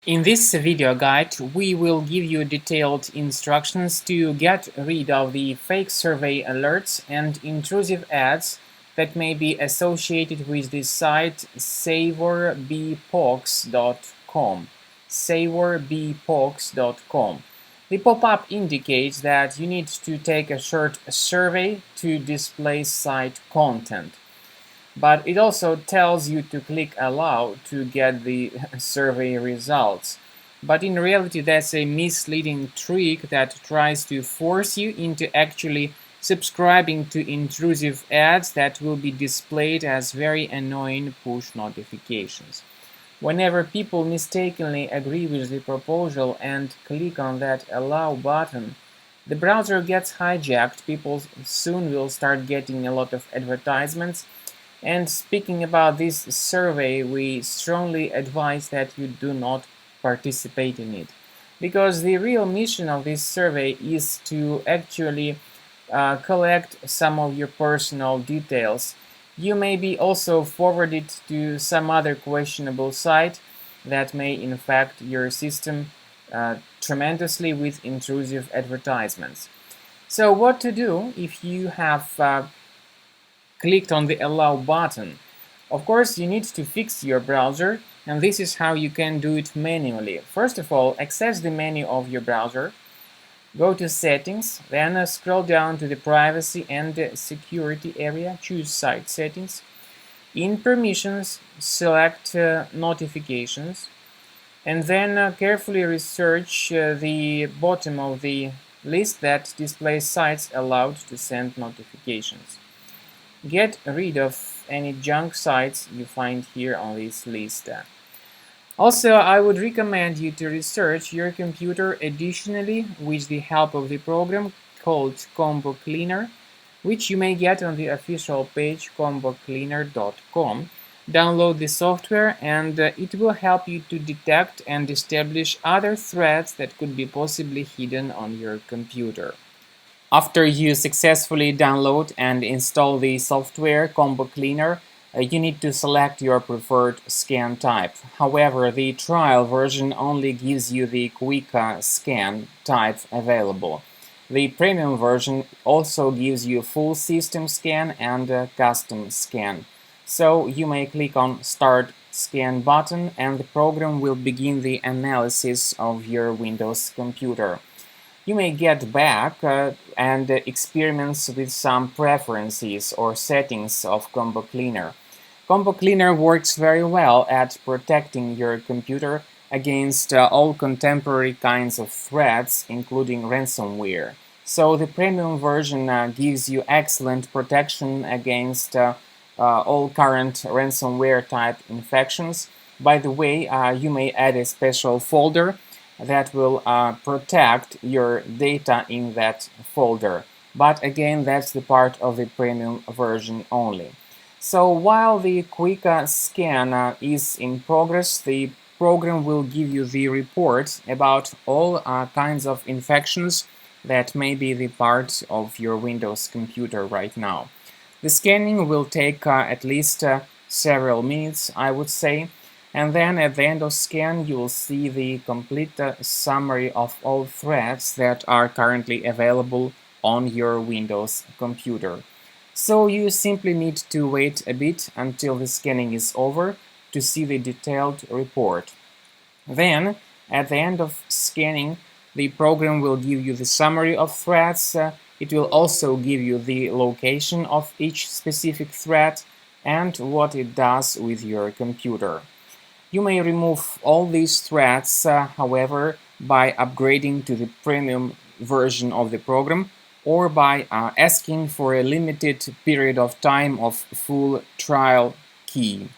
In this video guide, we will give you detailed instructions to get rid of the fake survey alerts and intrusive ads that may be associated with the site savorbpox.com. savorbpox.com. The pop-up indicates that you need to take a short survey to display site content. But it also tells you to click allow to get the survey results. But in reality, that's a misleading trick that tries to force you into actually subscribing to intrusive ads that will be displayed as very annoying push notifications. Whenever people mistakenly agree with the proposal and click on that allow button, the browser gets hijacked. People soon will start getting a lot of advertisements. And speaking about this survey, we strongly advise that you do not participate in it, because the real mission of this survey is to actually collect some of your personal details. You may be also forwarded to some other questionable site that may infect your system tremendously with intrusive advertisements. So what to do if you have clicked on the allow button? Of course, you need to fix your browser, and this is how you can do it manually. First of all, access the menu of your browser, go to settings, then scroll down to the privacy and security area, choose site settings. In permissions, select notifications, and then carefully research the bottom of the list that displays sites allowed to send notifications. Get rid of any junk sites you find here on this list. Also, I would recommend you to research your computer additionally with the help of the program called Combo Cleaner, which you may get on the official page combocleaner.com. Download the software and it will help you to detect and establish other threats that could be possibly hidden on your computer. After you successfully download and install the software Combo Cleaner, you need to select your preferred scan type. However, the trial version only gives you the quick scan type available. The premium version also gives you full system scan and custom scan. So you may click on Start Scan button and the program will begin the analysis of your Windows computer. You may get back and experiment with some preferences or settings of Combo Cleaner. Combo Cleaner works very well at protecting your computer against all contemporary kinds of threats, including ransomware. So the premium version gives you excellent protection against all current ransomware type infections. By the way, you may add a special folder that will protect your data in that folder. But again, that's the part of the premium version only. So while the quick scan is in progress, the program will give you the report about all kinds of infections that may be the part of your Windows computer right now. The scanning will take at least several minutes, I would say. And then at the end of scan, you will see the complete summary of all threats that are currently available on your Windows computer. So you simply need to wait a bit until the scanning is over to see the detailed report. Then, at the end of scanning, the program will give you the summary of threats. It will also give you the location of each specific threat and what it does with your computer. You may remove all these threats, however, by upgrading to the premium version of the program or by asking for a limited period of time of full trial key.